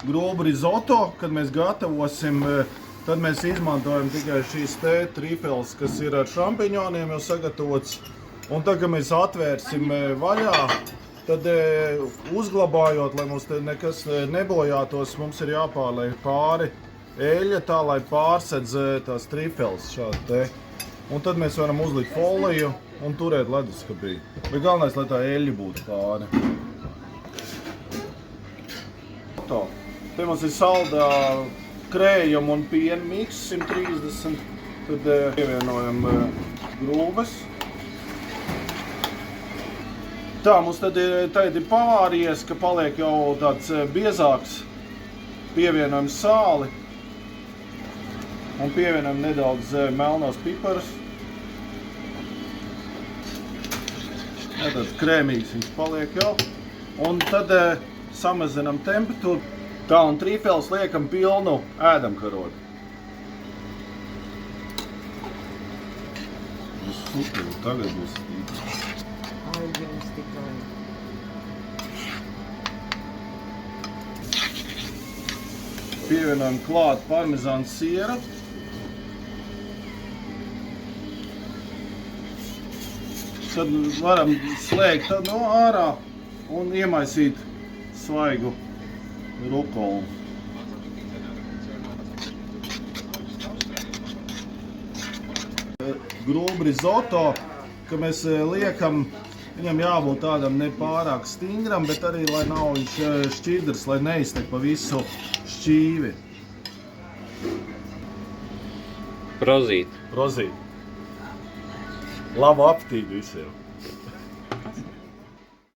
grubu rizoto, kad mēs gatavosim, tad mēs izmantojam tikai šīs te trifels, kas ir ar šampiņoniem jau sagatavots. Un tad, kad mēs atvērsim vaļā, tad uzglabājot, lai mums te nekas nebojātos, mums ir jāpārliek pāri eļļa tā, lai pārsedz tās trifels šādi te. Un tad mēs varam uzlikt foliju un turēt leduskapī. Bet galvenais, lai tā eļļa būtu pāri. Te mums ir saldā krējuma un piena miks 130. Tad pievienojam grūbes. Tā, mums tad tagad ir pavāries, ka paliek jau tāds biezāks. Pievienojam sāli. Un pievienojam nedaudz melnos piparus. Tāds krēmīgs viņš paliek jau. Un tad samazinam temperatūru. Tā, un trifels liekam pilnu ēdamkarogu. Super, tagad būs stīprs. Aļģenis tikai. Pievienojam klāt parmezāna siera. Tad varam slēgt no ārā un iemaisīt svaigu rukolu. Grubu rizoto, ka mēs liekam, viņam jābūt tādam nepārāk stingram, bet arī, lai nav viņš šķidrs, lai neiztek pa visu šķīvi. Prozīt. Prozīt. Labu apetīti visiem!